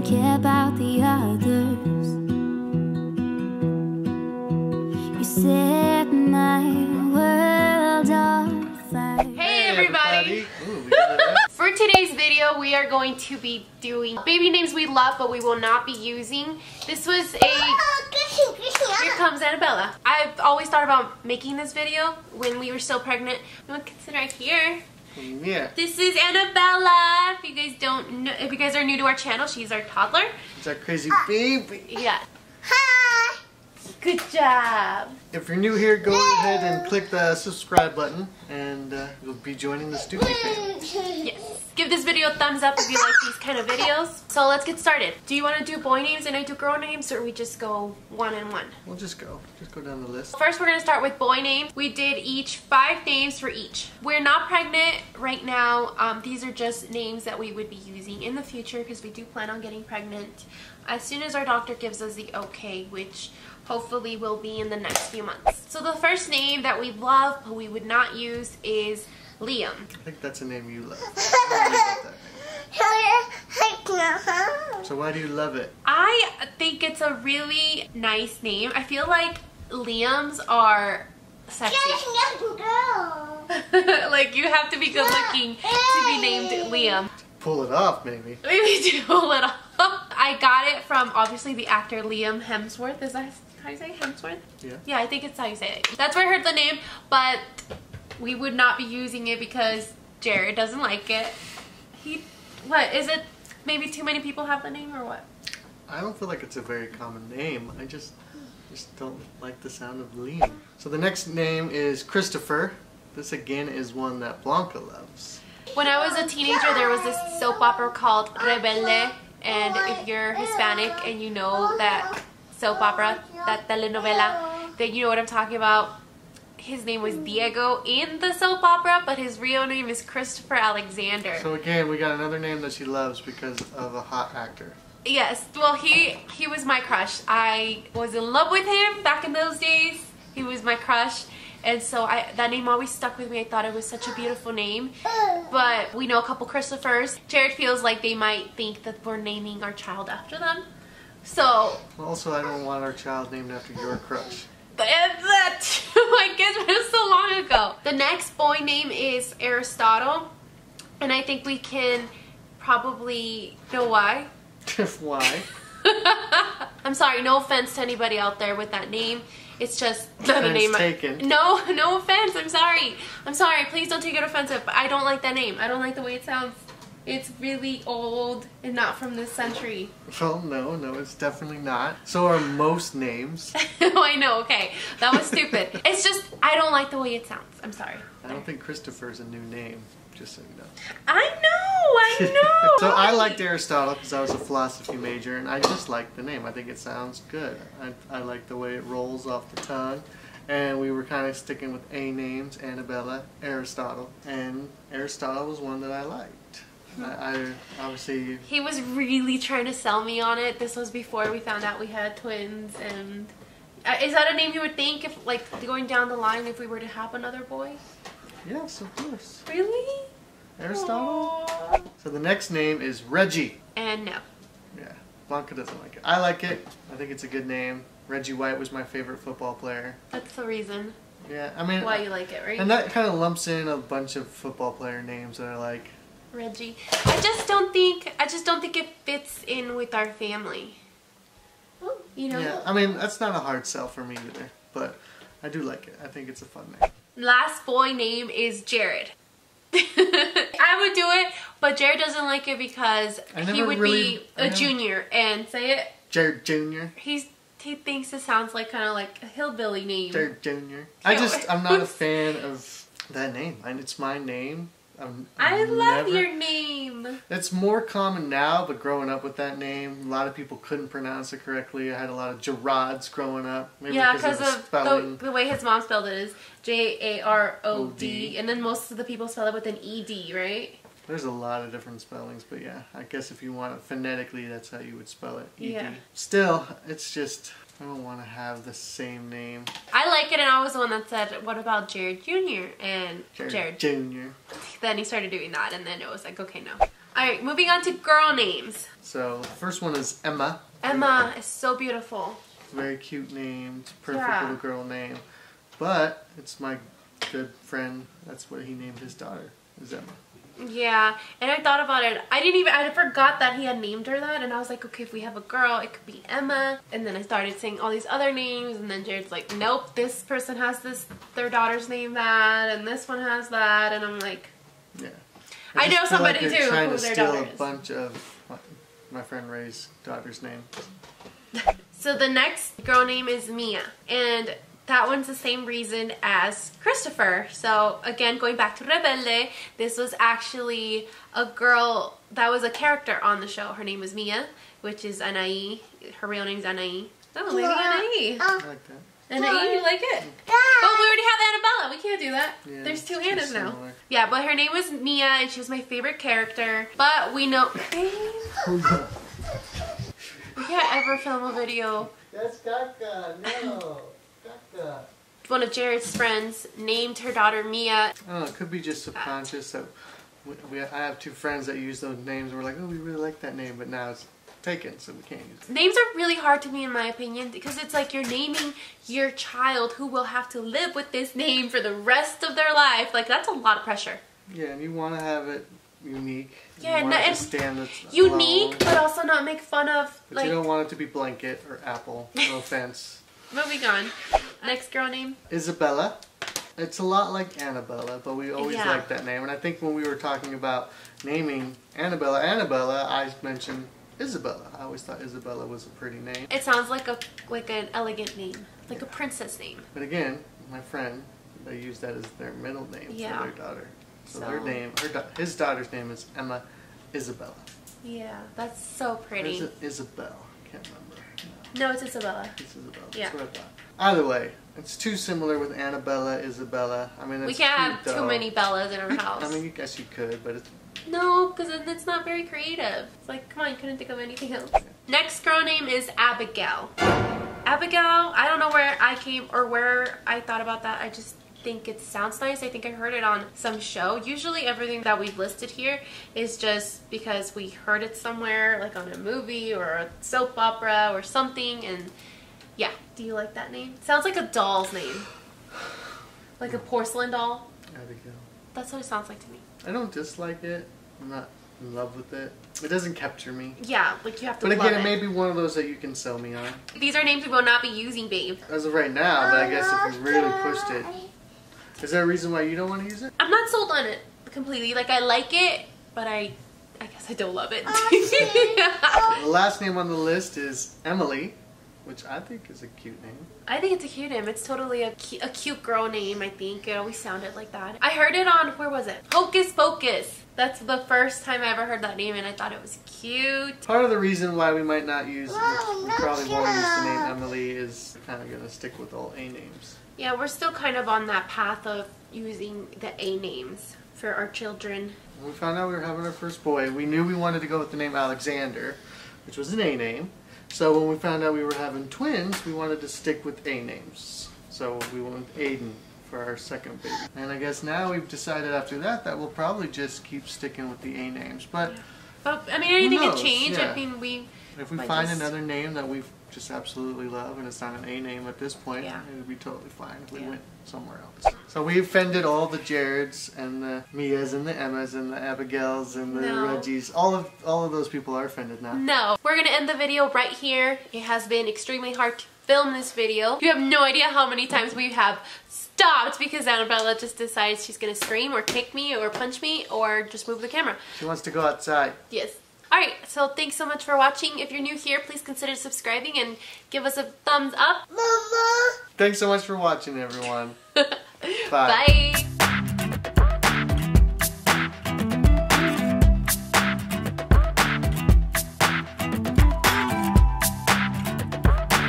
don't care about the others. You set my world on fire. Hey everybody! Ooh, For today's video, we are going to be doing baby names we love but we will not be using. This was a... Here comes Annabella. I've always thought about making this video when we were still pregnant. You want to sit right here? yeah. This is Annabella. If you guys don't know, if you guys are new to our channel, she's our toddler. It's our crazy baby. Yeah. Hi! Good job. If you're new here, go ahead and click the subscribe button and you'll be joining the Stucki Fam. Yes. Give this video a thumbs up if you like these kind of videos. So let's get started. Do you want to do boy names and I do girl names, or we just go one and one? We'll just go down the list. First we're going to start with boy names. We did each 5 names for each. We're not pregnant right now. These are just names that we would be using in the future because we do plan on getting pregnant as soon as our doctor gives us the okay, which hopefully will be in the next few months. So the first name that we love but we would not use is Liam. I think that's a name you love. I really love that name. So why do you love it? I think it's a really nice name. I feel like Liams are sexy. Like you have to be good looking to be named Liam. Pull it off, maybe. Maybe to pull it off. I got it from obviously the actor Liam Hemsworth. Is that how you say Hemsworth? Yeah. Yeah, I think it's how you say it. That's where I heard the name, but we would not be using it because Jared doesn't like it. What is it? Maybe too many people have the name, or what? I don't feel like it's a very common name. I just don't like the sound of Liam. So the next name is Christopher. This again is one that Blanca loves. When I was a teenager, there was this soap opera called Rebelde, and if you're Hispanic and you know that soap opera, that telenovela, then you know what I'm talking about. His name was Diego in the soap opera, but his real name is Christopher Alexander. So again, we got another name that she loves because of a hot actor. Yes, well he was my crush. I was in love with him back in those days. He was my crush. And so that name always stuck with me. I thought it was such a beautiful name. But we know a couple Christophers. Jared feels like they might think that we're naming our child after them. So... Also, I don't want our child named after your crush. I guess it was so long ago. The next boy name is Aristotle. And I think we can probably know why. Why? I'm sorry, no offense to anybody out there with that name. It's just not a name. Taken. No offense. I'm sorry. I'm sorry. Please don't take it offensive. But I don't like that name. I don't like the way it sounds. It's really old and not from this century. Well, no, it's definitely not. So are most names. Oh, I know. Okay, that was stupid. It's just I don't like the way it sounds. I'm sorry. I don't think Christopher's a new name. Just so you know. I know. So I liked Aristotle because I was a philosophy major, and I just like the name. I think it sounds good. I like the way it rolls off the tongue. And we were kind of sticking with A names, Annabella, Aristotle. And Aristotle was one that I liked. I obviously... He was really trying to sell me on it. This was before we found out we had twins. And is that a name you would think if, like, going down the line, if we were to have another boy? Yes, of course. Really? Aristotle? Aww. So the next name is Reggie. And no. Yeah, Blanca doesn't like it. I like it. I think it's a good name. Reggie White was my favorite football player. That's the reason. Yeah, I mean... Why you like it, right? And that kind of lumps in a bunch of football player names that I like. Reggie. I just don't think it fits in with our family. You know? Yeah, I mean, that's not a hard sell for me either. But I do like it. I think it's a fun name. Last boy name is Jared. I would do it, but Jared doesn't like it because he would be a junior. And say it. Jared Jr. He thinks it sounds like kind of like a hillbilly name. Jared Jr. I'm not a fan of that name. And it's my name. I love your name. It's more common now, but growing up with that name, a lot of people couldn't pronounce it correctly. I had a lot of Jarods growing up. Maybe yeah, because of the way his mom spelled it is Jarod, and then most of the people spell it with an ED, right? There's a lot of different spellings, but yeah, I guess if you want it phonetically, that's how you would spell it, ED. Yeah. Still, it's just... I don't want to have the same name. I like it, and I was the one that said, what about Jared Jr.? And Jared Jr. Then he started doing that, and then it was like, okay, no. Alright, moving on to girl names. So the first one is Emma. Emma is so beautiful. Very cute name. It's a perfect Yeah. little girl name. But it's my good friend. That's what he named his daughter. Is Emma. Yeah, and I thought about it. I forgot that he had named her that, and I was like, okay, if we have a girl, it could be Emma. And then I started saying all these other names, and then Jared's like, nope, this person has their daughter's name that, and this one has that, and I'm like, yeah. I know somebody like too trying who to their steal daughter a is. bunch of my friend Ray's daughter's name. So the next girl name is Mia, and that one's the same reason as Christopher. So again, going back to Rebelde, this was actually a girl that was a character on the show. Her name was Mia, which is Anaí. Her real name's Anaí. Oh, Lady Anaí. I like that. Anaí, you like it? Oh, we already have Annabella. We can't do that. Yeah, There's two it's too Annas now. similar. Yeah, but her name was Mia, and she was my favorite character. But we know... We can't ever film a video. That's Kaka. No. Kaka. One of Jared's friends named her daughter Mia. I don't know. It could be just subconscious. That I have two friends that use those names. And we're like, oh, we really like that name, but now it's taken, so we can't use it. Names are really hard to me, in my opinion, because it's like you're naming your child who will have to live with this name for the rest of their life. Like, that's a lot of pressure. Yeah, and you want to have it unique. Yeah, you want it to and stand unique, alone, but also not make fun of, but like... you don't want it to be Blanket or Apple. No offense. Moving on. Next girl name? Isabella. It's a lot like Annabella, but we always Yeah. liked that name. And I think when we were talking about naming Annabella, I mentioned Isabella. I always thought Isabella was a pretty name. It sounds like an elegant name, like a princess name. But again, my friend, they use that as their middle name Yeah. for their daughter. So So- their name, his daughter's name is Emma Isabella. Yeah, that's so Or pretty. is it Isabel? Can't remember. No, it's Isabella. It's Isabella. Yeah. That's what I thought. Either way, it's too similar with Annabella, Isabella. I mean, it's We can't have cute, too though. many Bellas in our house. I mean, I guess you could, but it's No, because it's not very creative. It's like, come on, you couldn't think of anything else. Next girl name is Abigail. Abigail, I don't know where I came or where I thought about that. I just think it sounds nice. I think I heard it on some show. Usually everything that we've listed here is just because we heard it somewhere, like on a movie or a soap opera or something, and yeah. Do you like that name? Sounds like a doll's name. Like a porcelain doll. Abigail. That's what it sounds like to me. I don't dislike it. I'm not in love with it. It doesn't capture me. Yeah, like you have to But love again, it. it may be one of those that you can sell me on. These are names we will not be using, babe. As of right now, but I guess if you really pushed it. Is there a reason why you don't want to use it? I'm not sold on it completely. Like, I like it, but I guess I don't love it. The last name on the list is Emily, which I think is a cute name. I think it's a cute name. It's totally a cute girl name, I think. It always sounded like that. I heard it on, where was it? Hocus Pocus. That's the first time I ever heard that name, and I thought it was cute. Part of the reason why we might not use, we probably won't use the name Emily, is kind of going to stick with all A names. Yeah, we're still kind of on that path of using the A names for our children. When we found out we were having our first boy, we knew we wanted to go with the name Alexander, which was an A name. So when we found out we were having twins, we wanted to stick with A names. So we went with Aidan for our second baby. And I guess now we've decided after that we'll probably just keep sticking with the A names. But But, I mean, anything knows? can change. Yeah. I mean, if we might find just- another name that we just absolutely love and it's not an A name at this point, Yeah. it would be totally fine if we Yeah. went somewhere else. So we offended all the Jarods and the Mias and the Emmas and the Abigails and the No. Reggies. All of those people are offended now. No. We're going to end the video right here. It has been extremely hard to film this video. You have no idea how many times we have stopped because Annabella just decides she's going to scream or kick me or punch me or just move the camera. She wants to go outside. Yes. Alright, so thanks so much for watching. If you're new here, please consider subscribing and give us a thumbs up. Thanks so much for watching, everyone. Bye. Bye.